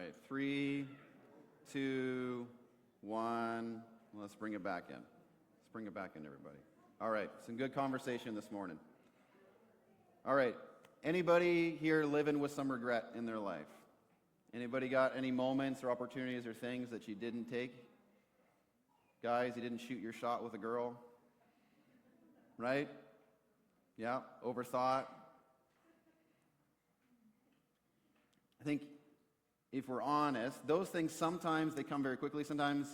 right, 3, 2, 1. Let's bring it back in. Let's bring it back in, everybody. All right, some good conversation this morning. All right, anybody here living with some regret in their life? Anybody got any moments or opportunities or things that you didn't take? Guys, you didn't shoot your shot with a girl, right? Yeah, overthought. I think if we're honest, those things sometimes they come very quickly. Sometimes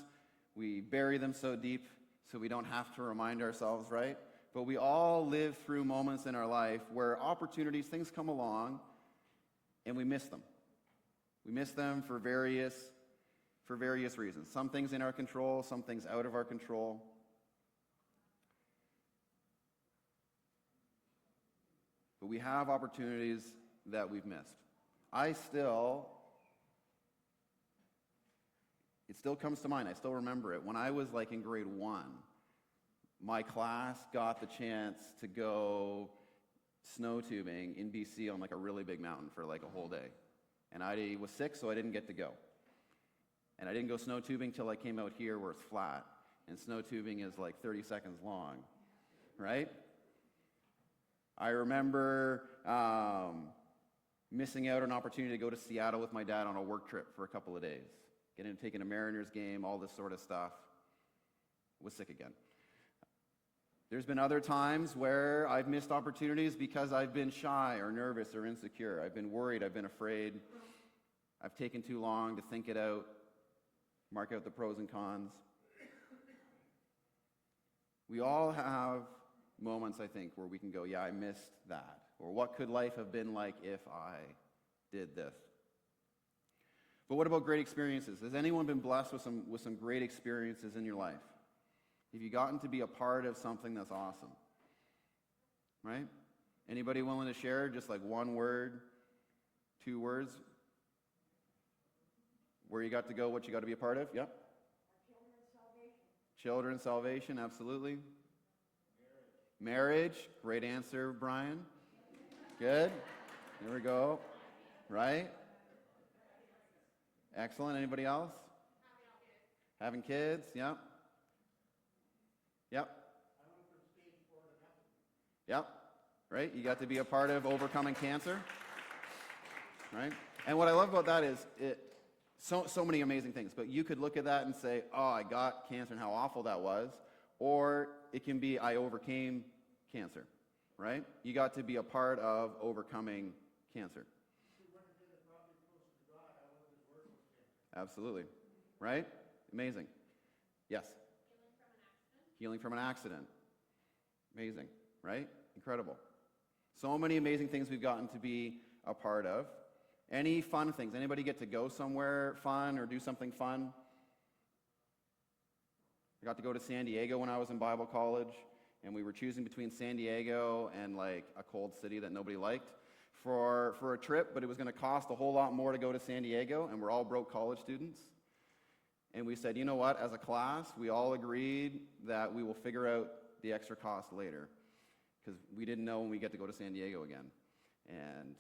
we bury them so deep so we don't have to remind ourselves, right? But we all live through moments in our life where opportunities, things come along, and we miss them. We miss them for various reasons. Some things in our control, some things out of our control. But we have opportunities that we've missed. It still comes to mind. I still remember it. When I was like in grade 1, my class got the chance to go snow tubing in BC on like a really big mountain for like a whole day. And I was sick, so I didn't get to go. And I didn't go snow tubing till I came out here where it's flat. And snow tubing is like 30 seconds long, right? I remember missing out on an opportunity to go to Seattle with my dad on a work trip for a couple of days. Taking a Mariners game, all this sort of stuff. Was sick again. There's been other times where I've missed opportunities because I've been shy or nervous or insecure. I've been worried, I've been afraid. I've taken too long to think it out, mark out the pros and cons. We all have moments, I think, where we can go, yeah, I missed that. Or what could life have been like if I did this? But what about great experiences? Has anyone been blessed with some great experiences in your life? Have you gotten to be a part of something that's awesome? Right? Anybody willing to share just like one word, 2 words? Where you got to go, what you got to be a part of? Yep. Children's salvation, absolutely. Marriage, great answer, Brian. Good. There we go. Right? Excellent. Anybody else? Having kids, yep. Yep. Yep. Right? You got to be a part of overcoming cancer. Right? And what I love about that is so many amazing things. But you could look at that and say, oh, I got cancer and how awful that was. Or it can be, I overcame cancer. Right? You got to be a part of overcoming cancer. Absolutely. Right? Amazing. Yes? Healing from an accident. Amazing. Right? Incredible. So many amazing things we've gotten to be a part of. Any fun things? Anybody get to go somewhere fun or do something fun? I got to go to San Diego when I was in Bible college, and we were choosing between San Diego and like a cold city that nobody liked for a trip, but it was going to cost a whole lot more to go to San Diego, and we're all broke college students. And we said, you know what, as a class, we all agreed that we will figure out the extra cost later, because we didn't know when we get to go to San Diego again. And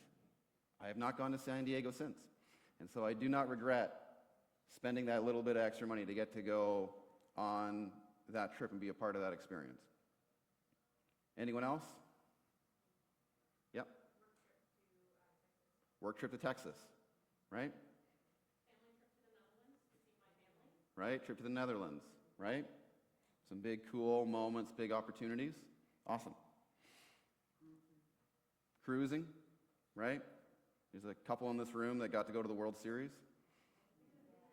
I have not gone to San Diego since. And so I do not regret spending that little bit of extra money to get to go on that trip and be a part of that experience. Anyone else? Yep. Work trip to Texas, right? Right? Trip to the Netherlands, right? Some big cool moments, big opportunities. Awesome. Cruising, right? There's a couple in this room that got to go to the World Series.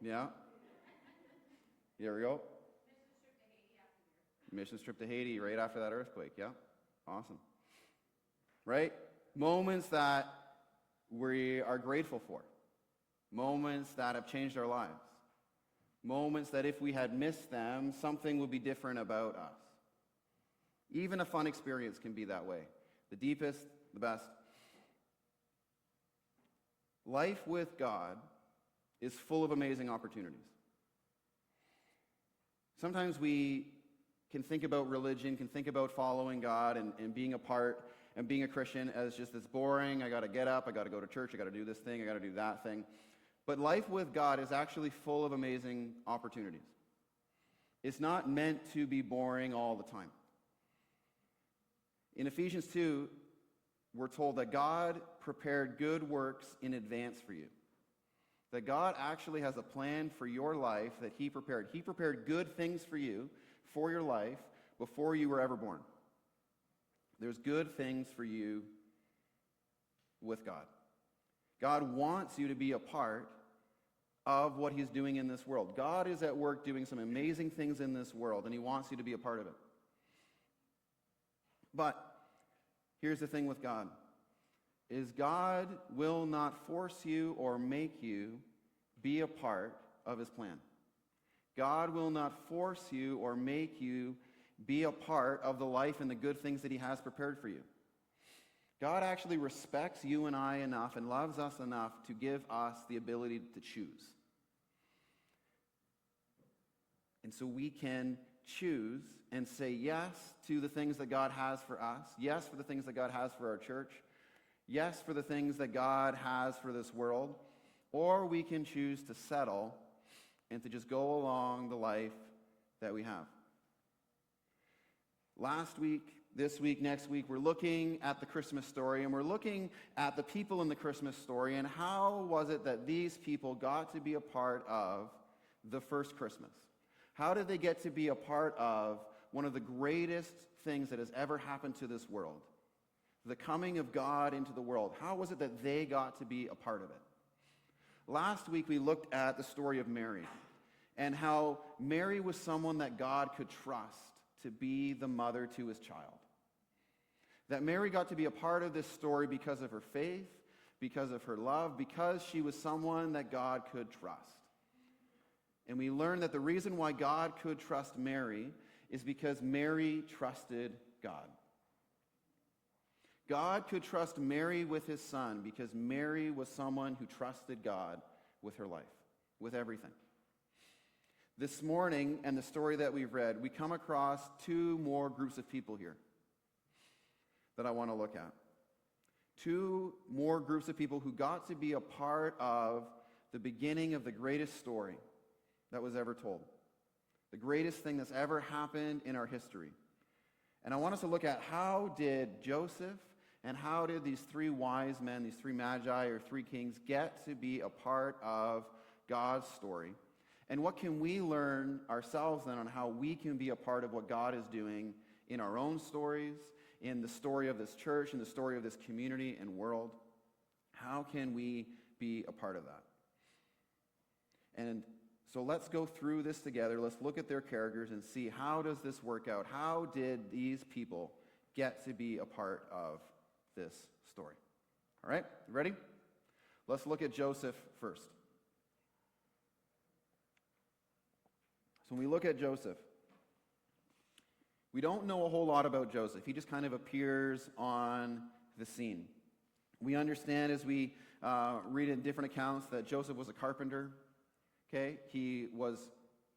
Yeah? There we go. Missions trip to Haiti right after that earthquake, yeah? Awesome. Right? Moments that we are grateful for. Moments that have changed our lives. Moments that if we had missed them, something would be different about us. Even a fun experience can be that way. The deepest, the best. Life with God is full of amazing opportunities. Sometimes we can think about religion, can think about following God and being a part and being a Christian as just this boring, I got to get up, I got to go to church, I got to do this thing, I got to do that thing. But life with God is actually full of amazing opportunities. It's not meant to be boring all the time. In Ephesians 2, we're told that God prepared good works in advance for you. That God actually has a plan for your life that He prepared. He prepared good things for you, for your life, before you were ever born. There's good things for you with God. God wants you to be a part of what He's doing in this world. God is at work doing some amazing things in this world, and He wants you to be a part of it. But here's the thing with God, is God will not force you or make you be a part of His plan. God will not force you or make you be a part of the life and the good things that He has prepared for you. God actually respects you and I enough and loves us enough to give us the ability to choose. And so we can choose and say yes to the things that God has for us, yes for the things that God has for our church, yes for the things that God has for this world, or we can choose to settle and to just go along the life that we have. Last week, this week, next week, we're looking at the Christmas story, and we're looking at the people in the Christmas story, and how was it that these people got to be a part of the first Christmas? How did they get to be a part of one of the greatest things that has ever happened to this world? The coming of God into the world. How was it that they got to be a part of it? Last week, we looked at the story of Mary, and how Mary was someone that God could trust to be the mother to His child. That Mary got to be a part of this story because of her faith, because of her love, because she was someone that God could trust. And we learned that the reason why God could trust Mary is because Mary trusted God. God could trust Mary with His son because Mary was someone who trusted God with her life, with everything. This morning, and the story that we've read, we come across two more groups of people here that I want to look at. Two more groups of people who got to be a part of the beginning of the greatest story that was ever told. The greatest thing that's ever happened in our history. And I want us to look at how did Joseph and how did these three wise men, these three magi or three kings, get to be a part of God's story? And what can we learn ourselves then on how we can be a part of what God is doing in our own stories, in the story of this church, in the story of this community and world? How can we be a part of that? And so let's go through this together. Let's look at their characters and see, how does this work out? How did these people get to be a part of this story? All right, you ready? Let's look at Joseph first. So when we look at Joseph, we don't know a whole lot about Joseph. He just kind of appears on the scene. We understand as we read in different accounts that Joseph was a carpenter. Okay, he was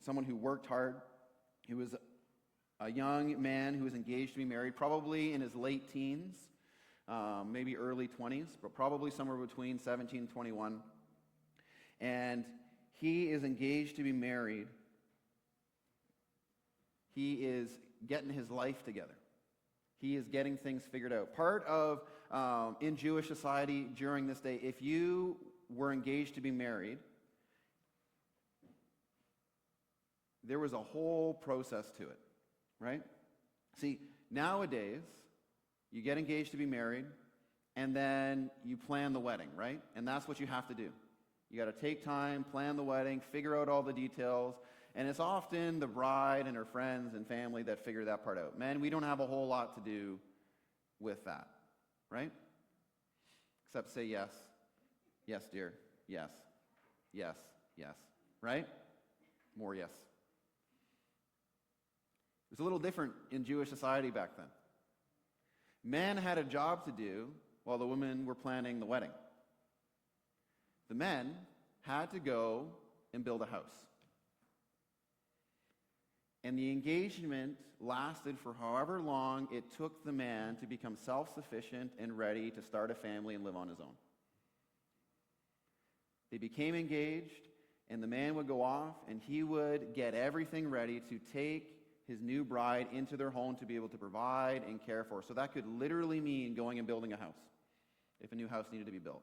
someone who worked hard. He was a young man who was engaged to be married, probably in his late teens, maybe early 20s, but probably somewhere between 17 and 21. And he is engaged to be married. He is getting his life together. He is getting things figured out. Part of, in Jewish society during this day, if you were engaged to be married, there was a whole process to it, right? See, nowadays, you get engaged to be married, and then you plan the wedding, right? And that's what you have to do. You got to take time, plan the wedding, figure out all the details, and it's often the bride and her friends and family that figure that part out. Men, we don't have a whole lot to do with that, right? Except say yes. Yes, dear. Yes. Yes. Yes. Right? More yes. It was a little different in Jewish society back then. Men had a job to do while the women were planning the wedding. The men had to go and build a house. And the engagement lasted for however long it took the man to become self-sufficient and ready to start a family and live on his own. They became engaged, and the man would go off, and he would get everything ready to take his new bride into their home to be able to provide and care for. So that could literally mean going and building a house, if a new house needed to be built.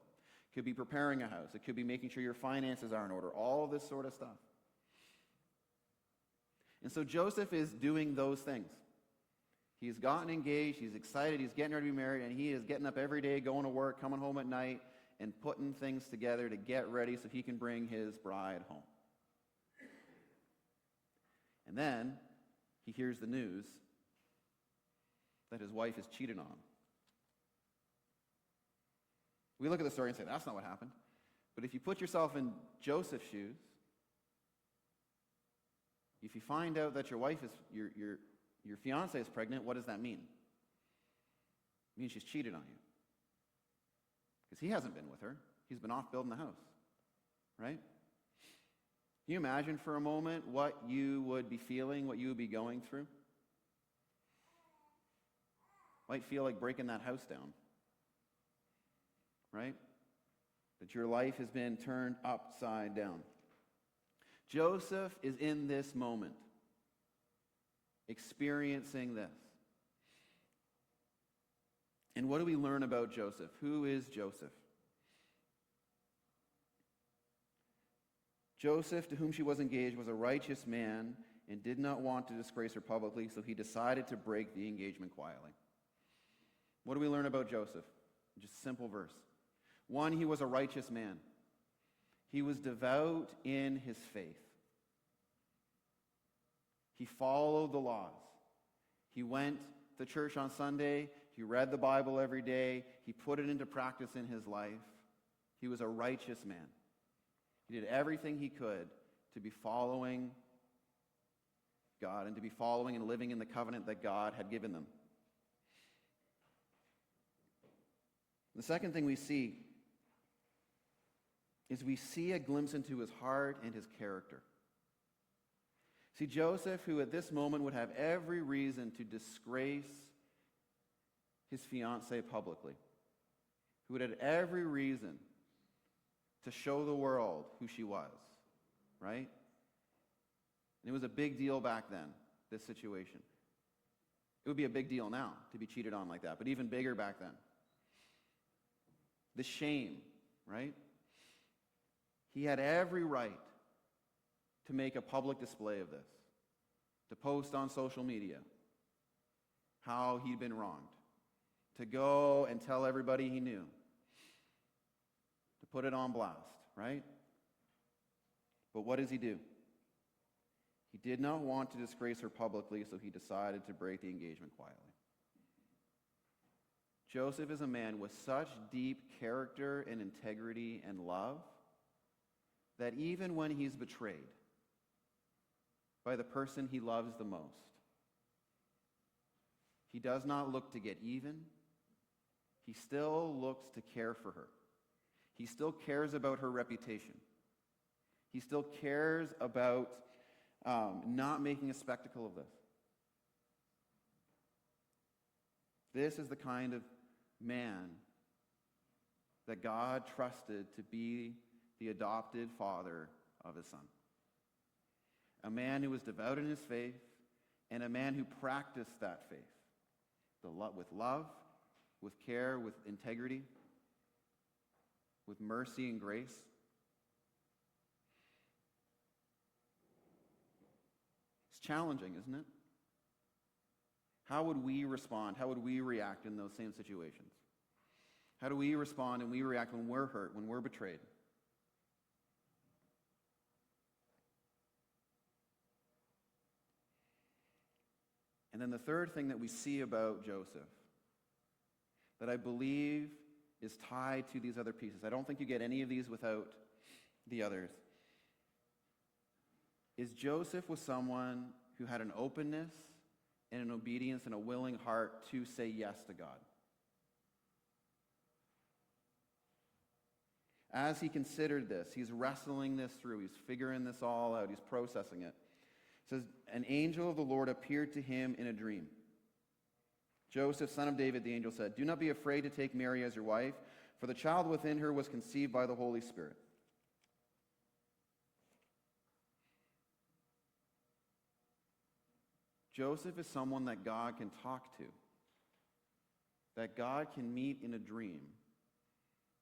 It could be preparing a house. It could be making sure your finances are in order, all of this sort of stuff. And so Joseph is doing those things. He's gotten engaged, he's excited, he's getting ready to be married, and he is getting up every day, going to work, coming home at night, and putting things together to get ready so he can bring his bride home. And then he hears the news that his wife is cheated on him. We look at the story and say, that's not what happened. But if you put yourself in Joseph's shoes, if you find out that your wife is, your fiance is pregnant, what does that mean? It means she's cheated on you. Because he hasn't been with her. He's been off building the house. Right? Can you imagine for a moment what you would be feeling, what you would be going through? Might feel like breaking that house down. Right? That your life has been turned upside down. Joseph is in this moment, experiencing this. And what do we learn about Joseph? Who is Joseph? Joseph, to whom she was engaged, was a righteous man and did not want to disgrace her publicly, so he decided to break the engagement quietly. What do we learn about Joseph? Just a simple verse. 1, he was a righteous man. He was devout in his faith. He followed the laws. He went to church on Sunday. He read the Bible every day. He put it into practice in his life. He was a righteous man. He did everything he could to be following God and to be following and living in the covenant that God had given them. The second thing we see is we see a glimpse into his heart and his character. See, Joseph, who at this moment would have every reason to disgrace his fiancée publicly, who would have every reason to show the world who she was, right? And it was a big deal back then, this situation. It would be a big deal now to be cheated on like that, but even bigger back then. The shame, right? He had every right to make a public display of this, to post on social media how he'd been wronged, to go and tell everybody he knew, to put it on blast, right? But what does he do? He did not want to disgrace her publicly, so he decided to break the engagement quietly. Joseph is a man with such deep character and integrity and love that even when he's betrayed by the person he loves the most, he does not look to get even. He still looks to care for her. He still cares about her reputation. He still cares about not making a spectacle of this. This is the kind of man that God trusted to be the adopted father of his son. A man who was devout in his faith, and a man who practiced that faith with love, with care, with integrity, with mercy and grace. It's challenging, isn't it? How would we respond? How would we react in those same situations? How do we respond and we react when we're hurt, when we're betrayed? And then the third thing that we see about Joseph that I believe is tied to these other pieces, I don't think you get any of these without the others, is Joseph was someone who had an openness and an obedience and a willing heart to say yes to God. As he considered this, he's wrestling this through, he's figuring this all out, he's processing it. It says, an angel of the Lord appeared to him in a dream. Joseph, son of David, the angel said, do not be afraid to take Mary as your wife, for the child within her was conceived by the Holy Spirit. Joseph is someone that God can talk to, that God can meet in a dream.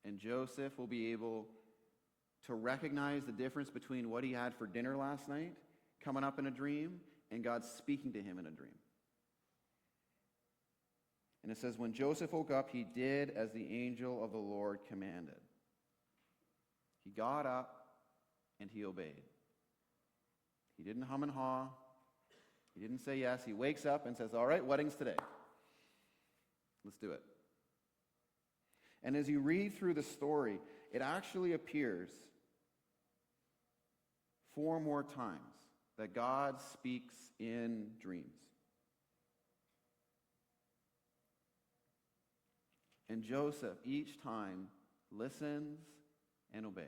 And Joseph will be able to recognize the difference between what he had for dinner last night, coming up in a dream, and God speaking to him in a dream. And it says, when Joseph woke up, he did as the angel of the Lord commanded. He got up and he obeyed. He didn't hum and haw. He didn't say yes. He wakes up and says, all right, wedding's today. Let's do it. And as you read through the story, it actually appears 4 more times that God speaks in dreams. And Joseph, each time, listens and obeys,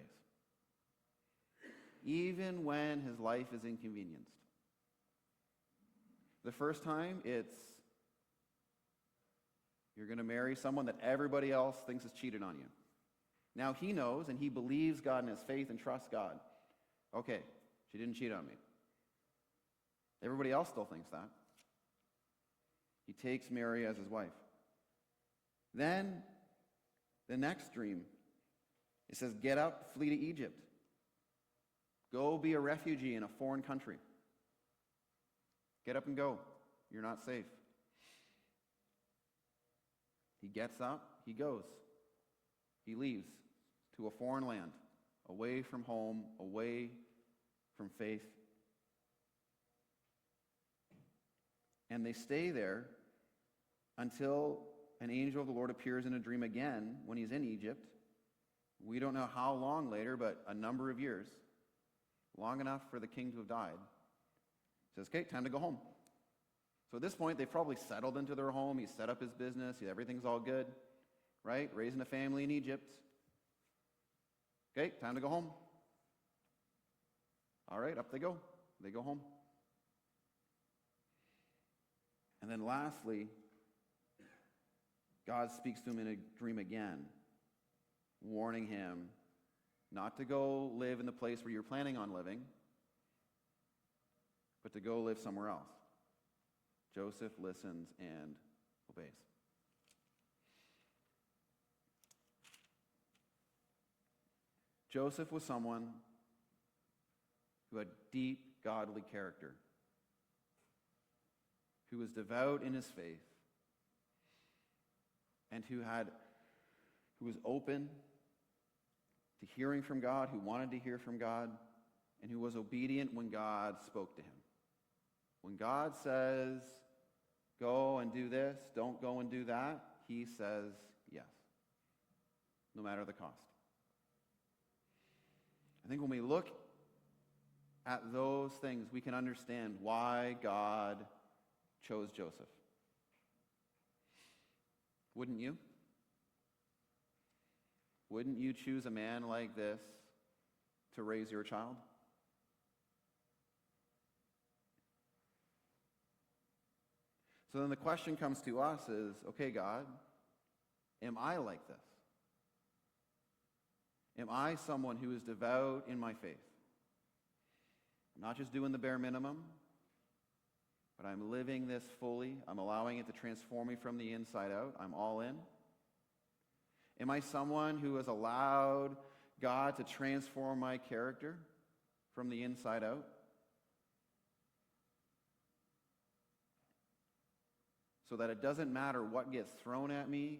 even when his life is inconvenienced. The first time, it's you're going to marry someone that everybody else thinks has cheated on you. Now he knows and he believes God and has faith and trusts God. Okay, she didn't cheat on me. Everybody else still thinks that. He takes Mary as his wife. Then, the next dream, it says, get up, flee to Egypt. Go be a refugee in a foreign country. Get up and go. You're not safe. He gets up, he goes. He leaves to a foreign land, away from home, away from faith. And they stay there until an angel of the Lord appears in a dream again when he's in Egypt. We don't know how long later, but a number of years, long enough for the king to have died. He says, okay, time to go home. So at this point, they've probably settled into their home. He's set up his business. Everything's all good, right? Raising a family in Egypt. Okay, time to go home. All right, up they go. They go home. And then lastly, God speaks to him in a dream again, warning him not to go live in the place where you're planning on living, but to go live somewhere else. Joseph listens and obeys. Joseph was someone who had deep godly character, who was devout in his faith, and who was open to hearing from God, who wanted to hear from God, and who was obedient when God spoke to him. When God says, go and do this, don't go and do that, he says yes, no matter the cost. I think when we look at those things, we can understand why God chose Joseph. Wouldn't you? Wouldn't you choose a man like this to raise your child? So then the question comes to us is, okay, God, am I like this? Am I someone who is devout in my faith? I'm not just doing the bare minimum, but I'm living this fully. I'm allowing it to transform me from the inside out. I'm all in. Am I someone who has allowed God to transform my character from the inside out? So that it doesn't matter what gets thrown at me,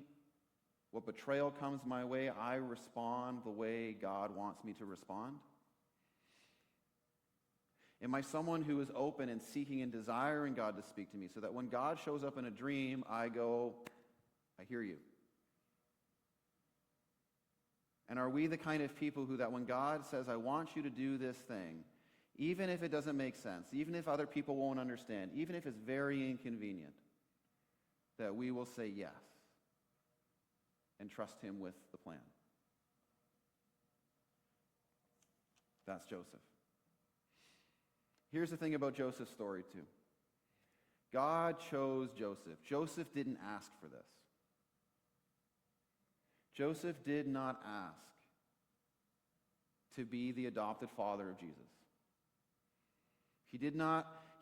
what betrayal comes my way, I respond the way God wants me to respond? Am I someone who is open and seeking and desiring God to speak to me so that when God shows up in a dream, I go, I hear you? And are we the kind of people who that when God says, I want you to do this thing, even if it doesn't make sense, even if other people won't understand, even if it's very inconvenient, that we will say yes and trust him with the plan? That's Joseph. Here's the thing about Joseph's story, too. God chose Joseph. Joseph didn't ask for this. Joseph did not ask to be the adopted father of Jesus. He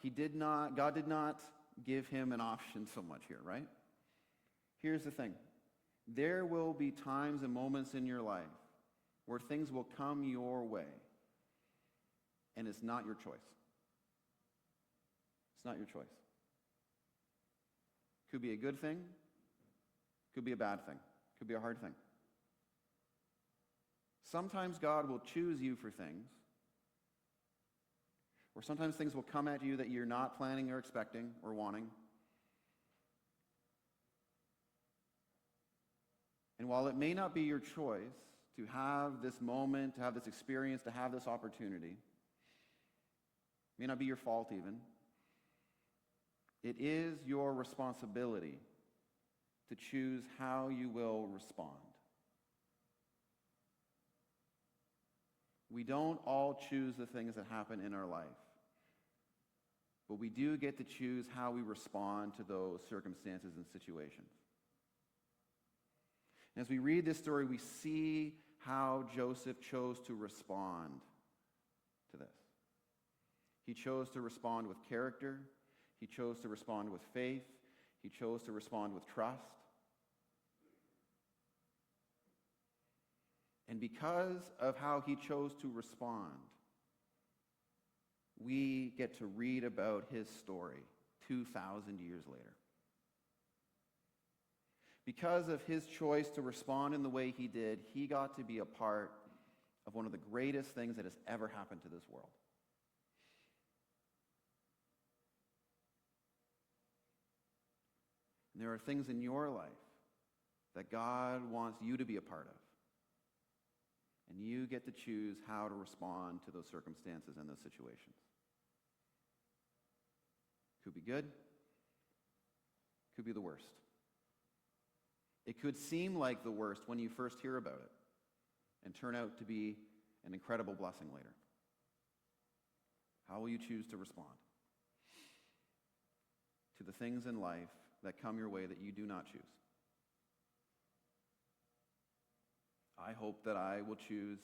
God did not give him an option so much here, right? Here's the thing. There will be times and moments in your life where things will come your way, and it's not your choice. It's not your choice. Could be a good thing, could be a bad thing, could be a hard thing. Sometimes God will choose you for things, or sometimes things will come at you that you're not planning or expecting or wanting. And while it may not be your choice to have this moment, to have this experience, to have this opportunity, it may not be your fault even, it is your responsibility to choose how you will respond. We don't all choose the things that happen in our life, but we do get to choose how we respond to those circumstances and situations. And as we read this story, we see how Joseph chose to respond to this. He chose to respond with character. He chose to respond with faith. He chose to respond with trust. And because of how he chose to respond, we get to read about his story 2,000 years later. Because of his choice to respond in the way he did, he got to be a part of one of the greatest things that has ever happened to this world. And there are things in your life that God wants you to be a part of. And you get to choose how to respond to those circumstances and those situations. Could be good. Could be the worst. It could seem like the worst when you first hear about it and turn out to be an incredible blessing later. How will you choose to respond to the things in life that come your way that you do not choose? I hope that I will choose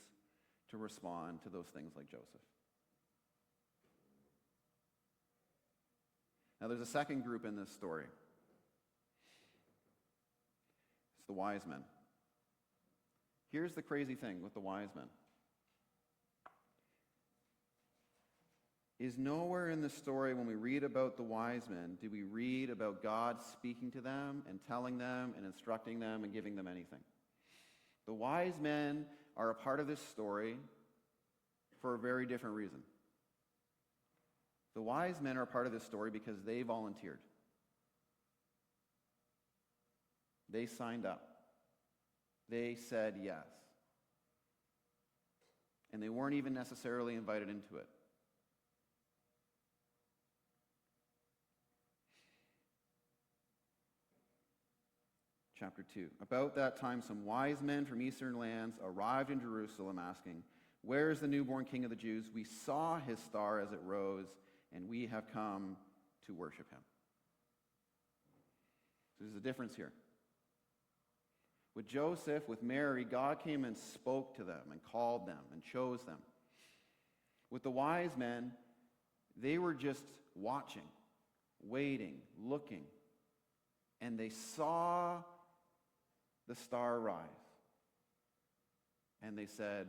to respond to those things like Joseph. Now, there's a second group in this story. It's the wise men. Here's the crazy thing with the wise men. Is nowhere in the story when we read about the wise men do we read about God speaking to them and telling them and instructing them and giving them anything. The wise men are a part of this story for a very different reason. The wise men are a part of this story because they volunteered. They signed up. They said yes. And they weren't even necessarily invited into it. Chapter 2. About that time, some wise men from eastern lands arrived in Jerusalem asking, "Where is the newborn king of the Jews? We saw his star as it rose, and we have come to worship him." So there's a difference here. With Joseph, with Mary, God came and spoke to them and called them and chose them. With the wise men, they were just watching, waiting, looking, and they saw the star rise. And they said,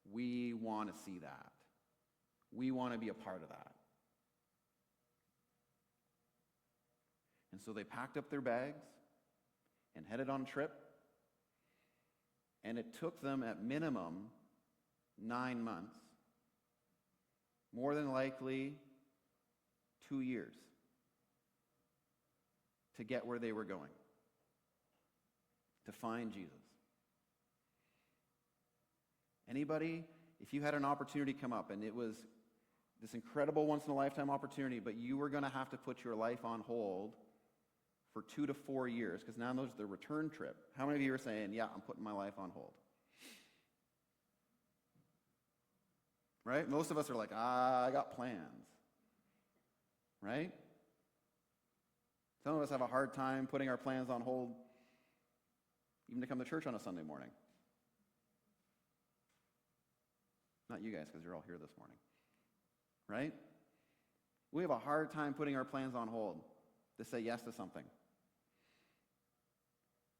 "We want to see that. We want to be a part of that." And so they packed up their bags and headed on a trip. And it took them at minimum 9 months, more than likely 2 years, to get where they were going, to find Jesus. Anybody, if you had an opportunity come up and it was this incredible once-in-a-lifetime opportunity, but you were going to have to put your life on hold for 2 to 4 years, because now there's the return trip. How many of you are saying, "Yeah, I'm putting my life on hold"? Right? Most of us are like, I got plans. Right? Some of us have a hard time putting our plans on hold even to come to church on a Sunday morning. Not you guys, because you're all here this morning. Right? We have a hard time putting our plans on hold to say yes to something.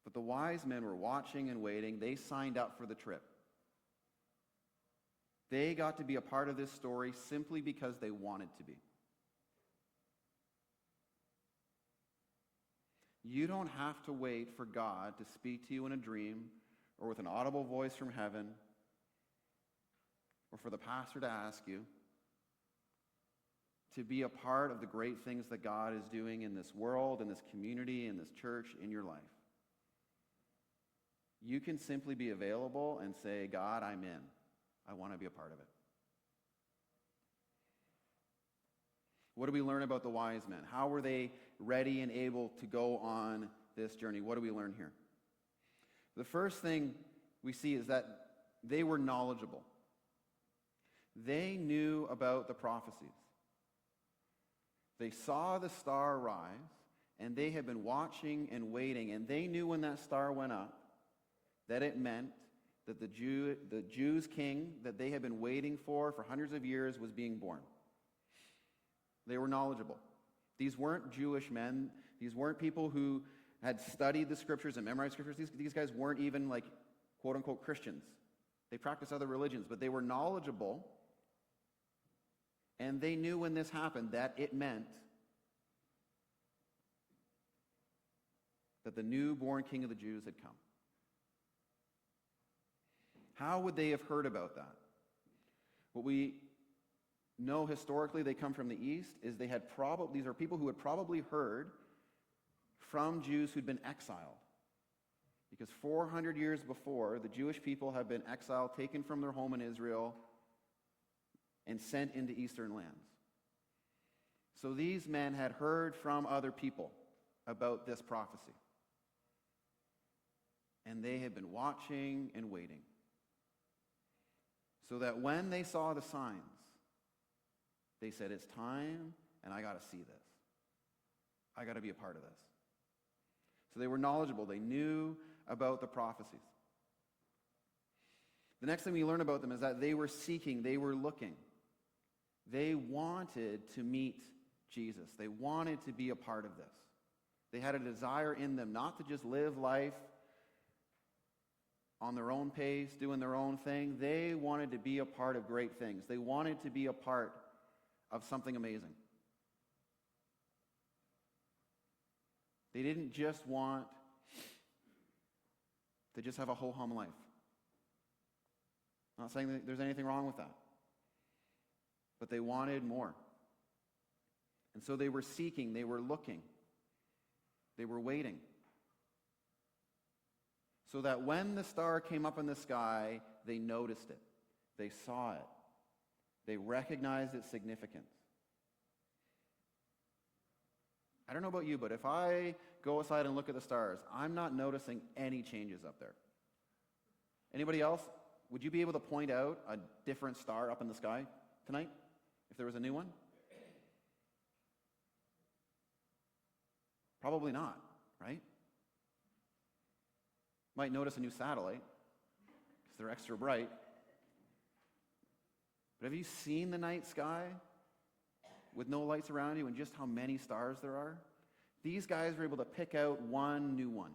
But the wise men were watching and waiting. They signed up for the trip. They got to be a part of this story simply because they wanted to be. You don't have to wait for God to speak to you in a dream or with an audible voice from heaven or for the pastor to ask you to be a part of the great things that God is doing in this world, in this community, in this church, in your life. You can simply be available and say, God, I'm in. I want to be a part of it. What do we learn about the wise men? How were they ready and able to go on this journey? What do we learn here? The first thing we see is that they were knowledgeable. They knew about the prophecies. They saw the star rise, and they had been watching and waiting, and they knew when that star went up that it meant that the Jews' king that they had been waiting for hundreds of years was being born. They were knowledgeable. These weren't Jewish men. These weren't people who had studied the scriptures and memorized scriptures. These guys weren't even like quote-unquote Christians. They practiced other religions, but they were knowledgeable, and they knew when this happened that it meant that the newborn king of the Jews had come. How would they have heard about that? What we know historically, they come from the east, is these are people who had probably heard from Jews who'd been exiled. Because 400 years before, the Jewish people had been exiled, taken from their home in Israel, and sent into eastern lands. So these men had heard from other people about this prophecy. And they had been watching and waiting. So that when they saw the signs, they said, it's time, and I got to see this. I got to be a part of this. So they were knowledgeable. They knew about the prophecies. The next thing we learn about them is that they were seeking, they were looking. They wanted to meet Jesus. They wanted to be a part of this. They had a desire in them not to just live life on their own pace, doing their own thing. They wanted to be a part of great things. They wanted to be a part of something amazing. They didn't just want to just have a ho-hum life. I'm not saying that there's anything wrong with that. But they wanted more. And so they were seeking, they were looking, they were waiting. So that when the star came up in the sky, they noticed it. They saw it. They recognized its significance. I don't know about you, but if I go aside and look at the stars, I'm not noticing any changes up there. Anybody else? Would you be able to point out a different star up in the sky tonight, if there was a new one? Probably not, right? Might notice a new satellite, because they're extra bright. But have you seen the night sky with no lights around you and just how many stars there are? These guys were able to pick out one new one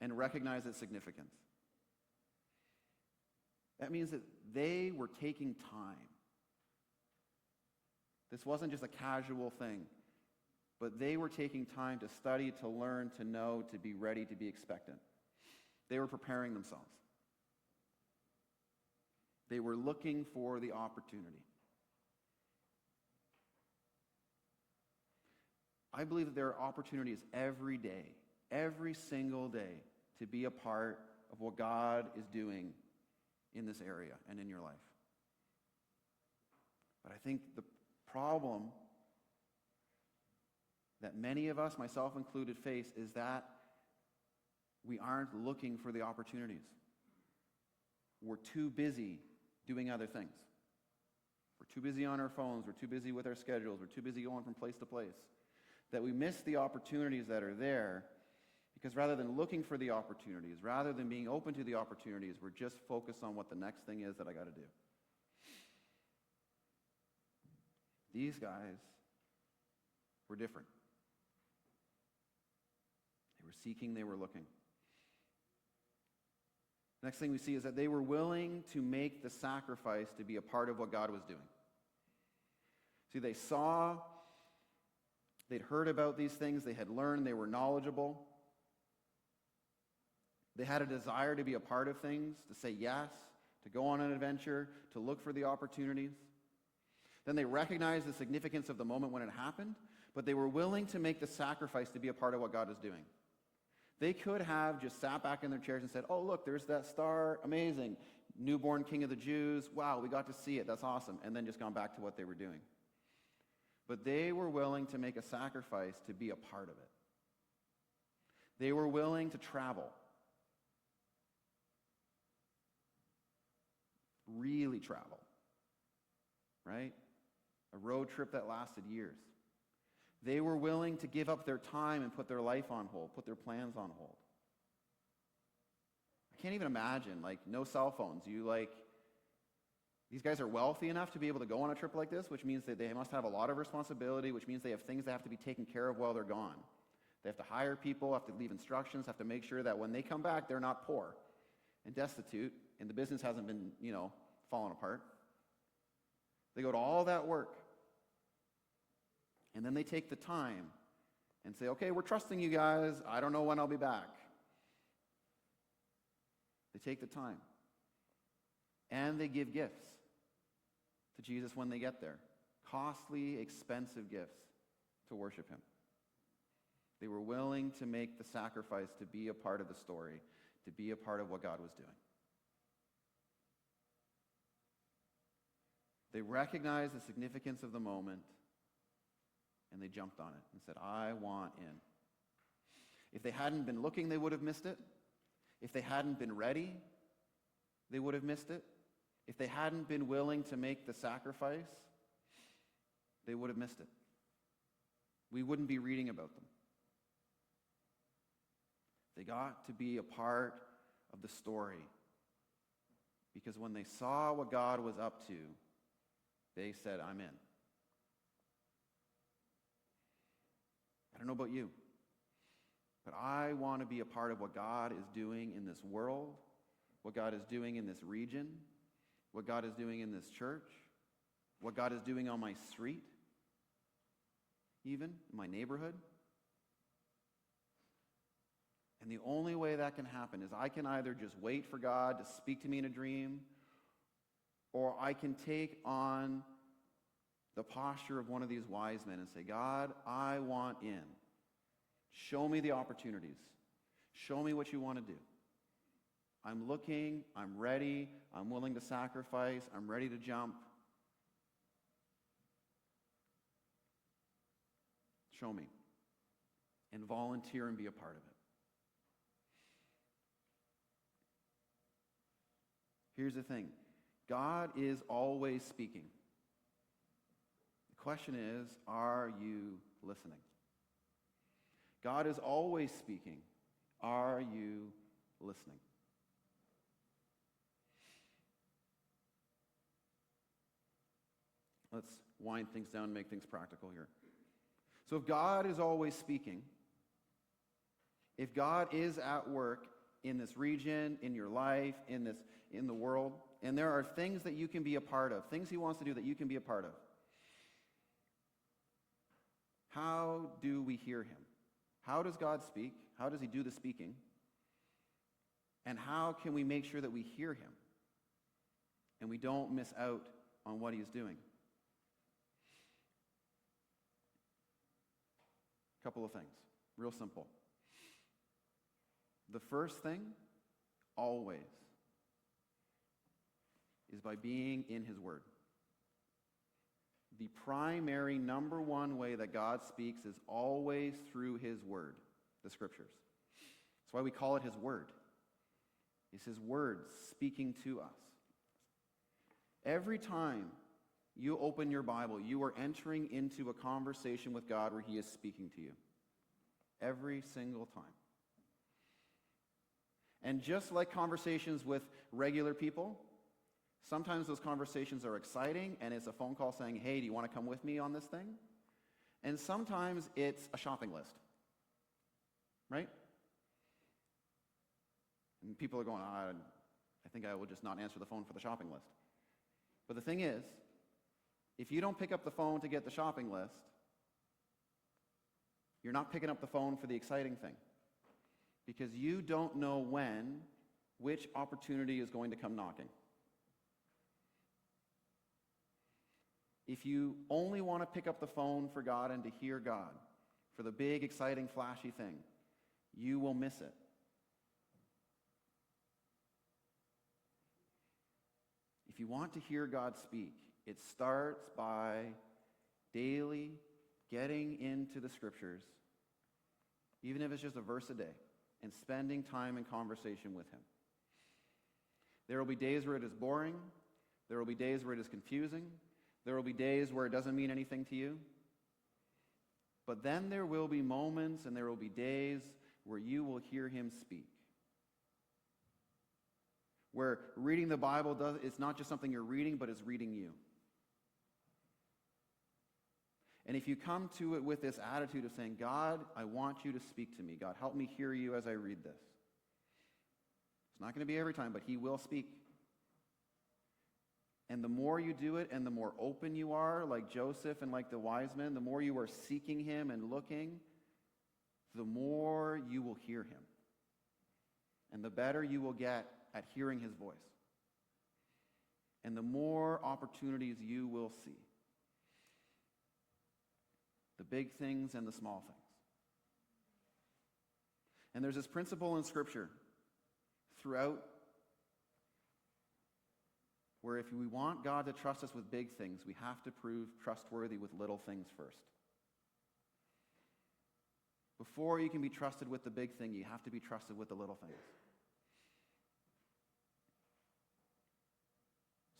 and recognize its significance. That means that they were taking time. This wasn't just a casual thing, but they were taking time to study, to learn, to know, to be ready, to be expectant. They were preparing themselves. They were looking for the opportunity. I believe that there are opportunities every day, every single day, to be a part of what God is doing in this area and in your life. But I think the problem that many of us, myself included, face is that we aren't looking for the opportunities. We're too busy doing other things. We're too busy on our phones. We're too busy with our schedules. We're too busy going from place to place. That we miss the opportunities that are there because rather than looking for the opportunities, rather than being open to the opportunities, we're just focused on what the next thing is that I got to do. These guys were different. They were seeking, they were looking. Next thing we see is that they were willing to make the sacrifice to be a part of what God was doing. See, they saw, they'd heard about these things, they had learned, they were knowledgeable. They had a desire to be a part of things, to say yes, to go on an adventure, to look for the opportunities. Then they recognized the significance of the moment when it happened, but they were willing to make the sacrifice to be a part of what God was doing. They could have just sat back in their chairs and said, oh, look, there's that star, amazing, newborn king of the Jews, wow, we got to see it, that's awesome, and then just gone back to what they were doing. But they were willing to make a sacrifice to be a part of it. They were willing to travel. Really travel, right? A road trip that lasted years. They were willing to give up their time and put their life on hold, put their plans on hold. I can't even imagine, no cell phones. These guys are wealthy enough to be able to go on a trip like this, which means that they must have a lot of responsibility, which means they have things that have to be taken care of while they're gone. They have to hire people, have to leave instructions, have to make sure that when they come back, they're not poor and destitute, and the business hasn't been, falling apart. They go to all that work, and then they take the time and say, okay, we're trusting you guys. I don't know when I'll be back. They take the time, and they give gifts to Jesus when they get there. Costly, expensive gifts to worship him. They were willing to make the sacrifice to be a part of the story, to be a part of what God was doing. They recognized the significance of the moment, and they jumped on it and said, I want in. If they hadn't been looking, they would have missed it. If they hadn't been ready, they would have missed it. If they hadn't been willing to make the sacrifice, they would have missed it. We wouldn't be reading about them. They got to be a part of the story, because when they saw what God was up to, they said, I'm in. I don't know about you, but I want to be a part of what God is doing in this world, what God is doing in this region, what God is doing in this church, what God is doing on my street, even in my neighborhood. And the only way that can happen is I can either just wait for God to speak to me in a dream, or I can take on the posture of one of these wise men and say, God, I want in. Show me the opportunities. Show me what you want to do. I'm looking, I'm ready, I'm willing to sacrifice, I'm ready to jump. Show me. And volunteer and be a part of it. Here's the thing. God is always speaking. The question is, are you listening? God is always speaking. Are you listening? Let's wind things down and make things practical here. So if God is always speaking, if God is at work in this region, in your life, in the world, and there are things that you can be a part of, things he wants to do that you can be a part of, how do we hear him? How does God speak? How does he do the speaking? And how can we make sure that we hear him and we don't miss out on what he's doing? A couple of things, real simple. The first thing, always, is by being in his word. The primary, number one way that God speaks is always through his word, the scriptures. That's why we call it his word. It's his words speaking to us. Every time you open your Bible, you are entering into a conversation with God where he is speaking to you. Every single time. And just like conversations with regular people, Sometimes those conversations are exciting, and it's a phone call saying, hey, do you want to come with me on this thing? And sometimes it's a shopping list, right? And people are going, I think I will just not answer the phone for the shopping list. But the thing is, if you don't pick up the phone to get the shopping list, you're not picking up the phone for the exciting thing. Because you don't know which opportunity is going to come knocking. If you only want to pick up the phone for God and to hear God, for the big, exciting, flashy thing, you will miss it. If you want to hear God speak, it starts by daily getting into the Scriptures, even if it's just a verse a day, and spending time in conversation with Him. There will be days where it is boring. There will be days where it is confusing. There will be days where it doesn't mean anything to you. But then there will be moments and there will be days where you will hear Him speak. Where reading the Bible it's not just something you're reading, but it's reading you. And if you come to it with this attitude of saying, God, I want you to speak to me. God, help me hear you as I read this. It's not going to be every time, but He will speak. And the more you do it and the more open you are, like Joseph and like the wise men, the more you are seeking Him and looking, the more you will hear Him. And the better you will get at hearing His voice. And the more opportunities you will see. The big things and the small things. And there's this principle in Scripture throughout where if we want God to trust us with big things, we have to prove trustworthy with little things first. Before you can be trusted with the big thing, you have to be trusted with the little things.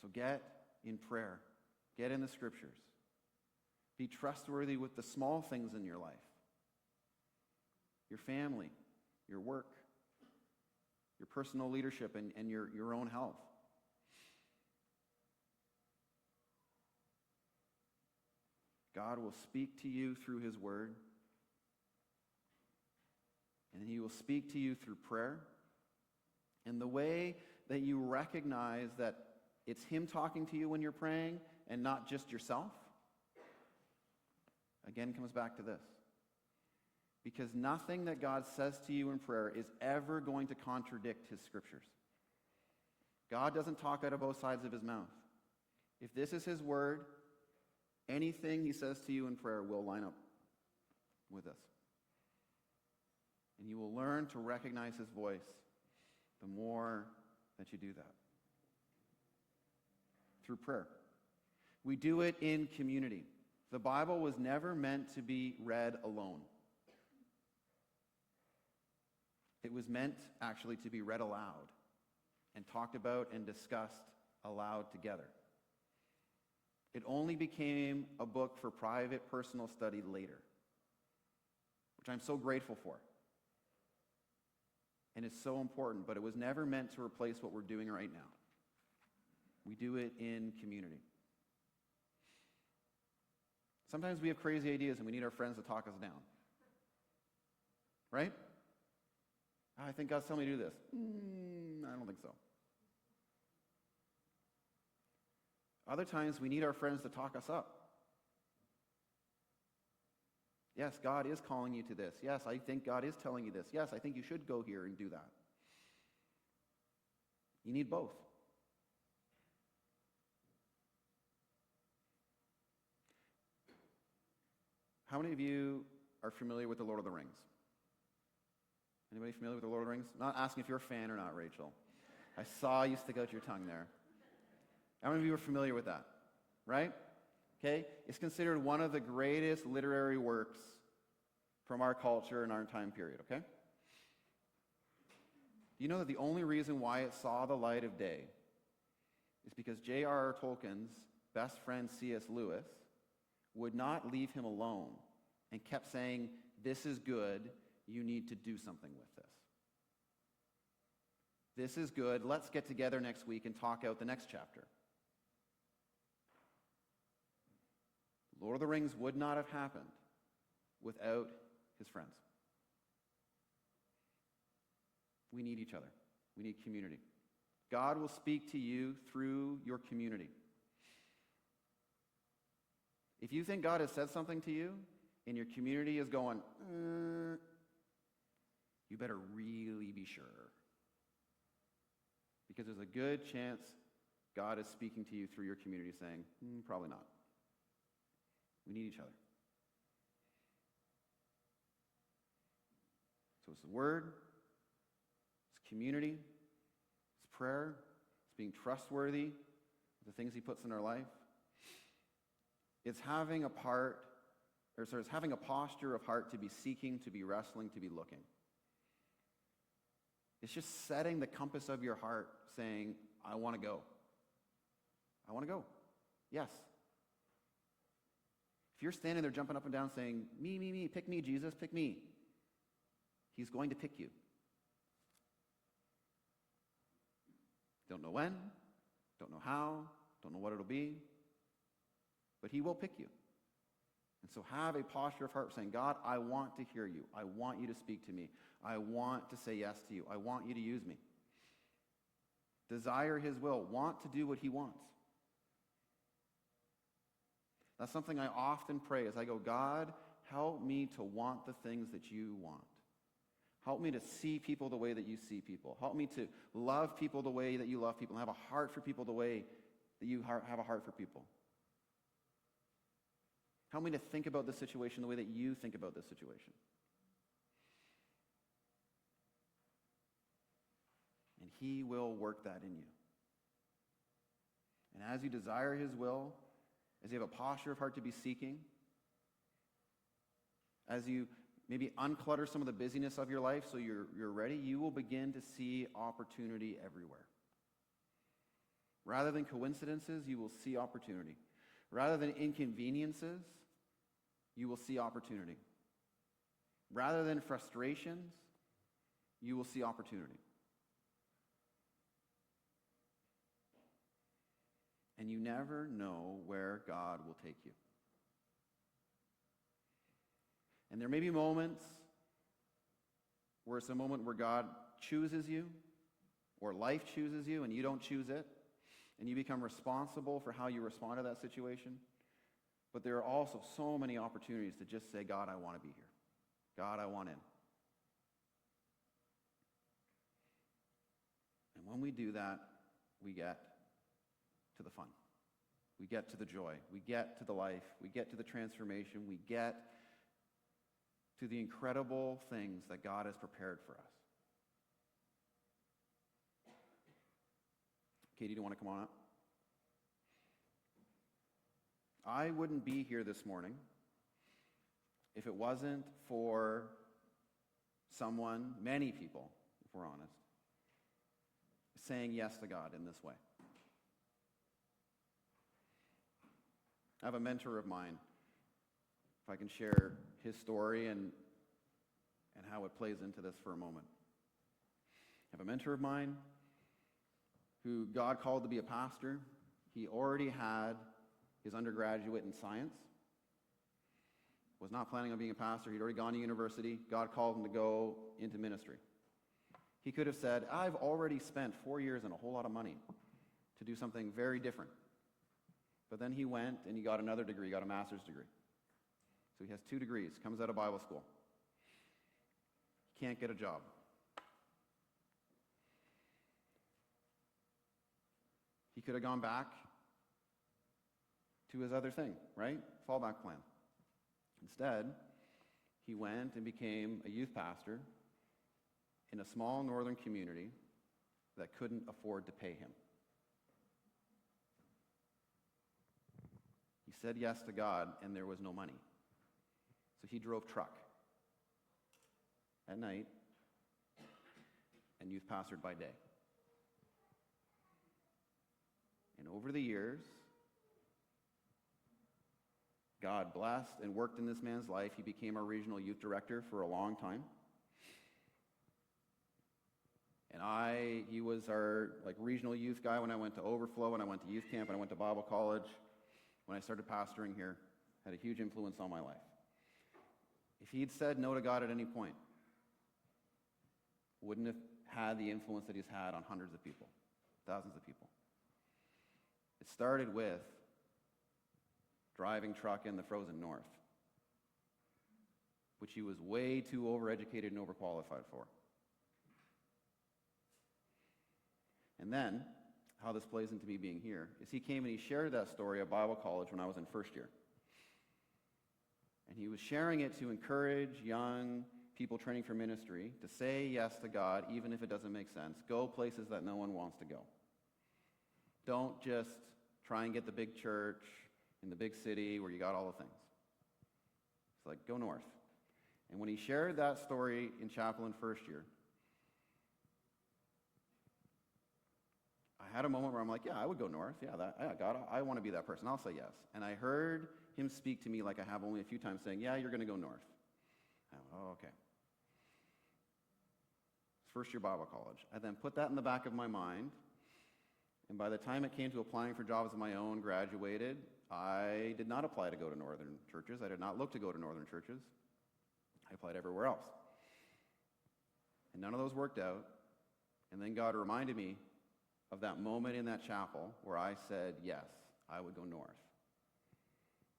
So get in prayer. Get in the Scriptures. Be trustworthy with the small things in your life. Your family, your work, your personal leadership, and your own health. God will speak to you through His Word. And He will speak to you through prayer. And the way that you recognize that it's Him talking to you when you're praying and not just yourself, again, comes back to this. Because nothing that God says to you in prayer is ever going to contradict His Scriptures. God doesn't talk out of both sides of His mouth. If this is His Word, anything He says to you in prayer will line up with this. And you will learn to recognize His voice the more that you do that. Through prayer. We do it in community. The Bible was never meant to be read alone. It was meant actually to be read aloud and talked about and discussed aloud together. It only became a book for private, personal study later, which I'm so grateful for. And it's so important, but it was never meant to replace what we're doing right now. We do it in community. Sometimes we have crazy ideas and we need our friends to talk us down. Right? I think God's telling me to do this. I don't think so. Other times we need our friends to talk us up. Yes, God is calling you to this. Yes, I think God is telling you this. Yes, I think you should go here and do that. You need both. How many of you are familiar with The Lord of the Rings? Anybody familiar with The Lord of the Rings? I'm not asking if you're a fan or not, Rachel. I saw you stick out your tongue there. How many of you are familiar with that? Right? Okay? It's considered one of the greatest literary works from our culture and our time period, okay? Do you know that the only reason why it saw the light of day is because J.R.R. Tolkien's best friend C.S. Lewis would not leave him alone and kept saying, this is good, you need to do something with this. This is good. Let's get together next week and talk out the next chapter. Lord of the Rings would not have happened without his friends. We need each other. We need community. God will speak to you through your community. If you think God has said something to you and your community is going, you better really be sure. Because there's a good chance God is speaking to you through your community saying, probably not. We need each other. So it's the Word, it's community, it's prayer, it's being trustworthy of the things he puts in our life. It's having a posture of heart to be seeking, to be wrestling, to be looking. It's just setting the compass of your heart saying, I want to go. I want to go. Yes. If you're standing there jumping up and down saying, me, pick me, Jesus, pick me, he's going to pick you. Don't know when, don't know how, don't know what it'll be, but he will pick you. And so have a posture of heart saying, God, I want to hear you. I want you to speak to me. I want to say yes to you. I want you to use me. Desire his will. Want to do what he wants. That's something I often pray as I go, God, help me to want the things that you want. Help me to see people the way that you see people. Help me to love people the way that you love people and have a heart for people the way that you have a heart for people. Help me to think about this situation the way that you think about this situation. And he will work that in you. And as you desire his will, as you have a posture of heart to be seeking, as you maybe unclutter some of the busyness of your life so you're ready, you will begin to see opportunity everywhere. Rather than coincidences, you will see opportunity. Rather than inconveniences, you will see opportunity. Rather than frustrations, you will see opportunity. And you never know where God will take you. And there may be moments where it's a moment where God chooses you, or life chooses you, and you don't choose it, and you become responsible for how you respond to that situation. But there are also so many opportunities to just say, God, I want to be here. God, I want in. And when we do that, we get to the fun. We get to the joy. We get to the life. We get to the transformation. We get to the incredible things that God has prepared for us. Katie, do you want to come on up? I wouldn't be here this morning if it wasn't for someone, many people, if we're honest, saying yes to God in this way. I have a mentor of mine, if I can share his story and how it plays into this for a moment. I have a mentor of mine who God called to be a pastor. He already had his undergraduate in science, was not planning on being a pastor. He'd already gone to university. God called him to go into ministry. He could have said, I've already spent 4 years and a whole lot of money to do something very different. But then he went and he got another degree, got a master's degree. So he has 2 degrees, comes out of Bible school. He can't get a job. He could have gone back to his other thing, right? Fallback plan. Instead, he went and became a youth pastor in a small northern community that couldn't afford to pay him. He said yes to God, and there was no money. So he drove truck at night and youth pastored by day. And over the years, God blessed and worked in this man's life. He became our regional youth director for a long time. And he was our regional youth guy when I went to Overflow, when I went to youth camp, when I went to Bible college, when I started pastoring here. Had a huge influence on my life. If he'd said no to God at any point, wouldn't have had the influence that he's had on hundreds of people, thousands of people. It started with driving truck in the frozen north, which he was way too overeducated and overqualified for. And then, how this plays into me being here, is he came and he shared that story at Bible college when I was in first year. And he was sharing it to encourage young people training for ministry to say yes to God, even if it doesn't make sense. Go places that no one wants to go. Don't just try and get the big church in the big city where you got all the things. It's like, go north. And when he shared that story in chapel in first year, I had a moment where I'm like, yeah, I would go north. Yeah, God, I want to be that person. I'll say yes. And I heard him speak to me like I have only a few times, saying, yeah, you're going to go north. I went, oh, okay. First year Bible college. I then put that in the back of my mind, and by the time it came to applying for jobs of my own, graduated, I did not apply to go to northern churches. I did not look to go to northern churches. I applied everywhere else. And none of those worked out. And then God reminded me of that moment in that chapel where I said, yes, I would go north.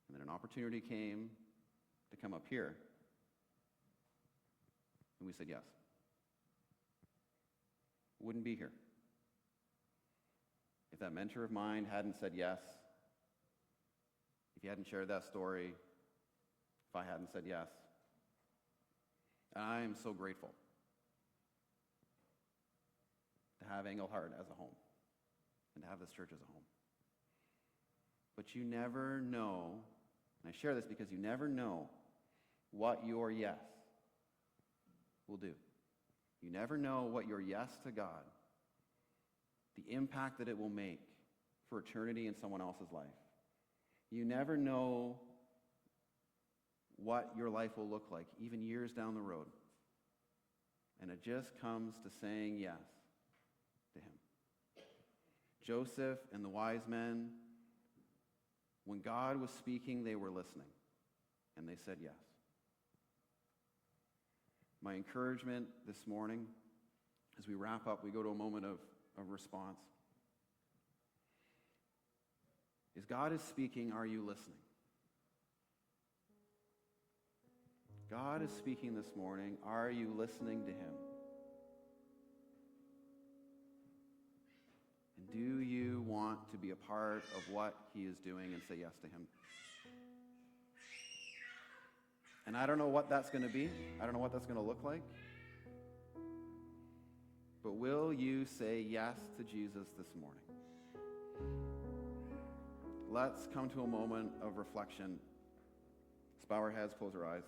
And then an opportunity came to come up here. And we said yes. Wouldn't be here if that mentor of mine hadn't said yes, if he hadn't shared that story, if I hadn't said yes. And I am so grateful to have Engelhard as a home and to have this church as a home. But you never know, and I share this because you never know what your yes will do. You never know what your yes to God, the impact that it will make for eternity in someone else's life. You never know what your life will look like, even years down the road. And it just comes to saying yes to him. Joseph and the wise men, when God was speaking, they were listening, and they said yes. My encouragement this morning, as we wrap up, we go to a moment of response, is God is speaking, are you listening? God is speaking this morning, are you listening to him? And do you want to be a part of what he is doing and say yes to him? And I don't know what that's going to be. I don't know what that's going to look like. But will you say yes to Jesus this morning? Let's come to a moment of reflection. Let's bow our heads, close our eyes.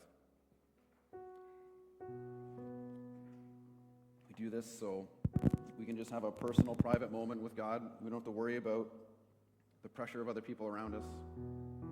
We do this so we can just have a personal, private moment with God. We don't have to worry about the pressure of other people around us.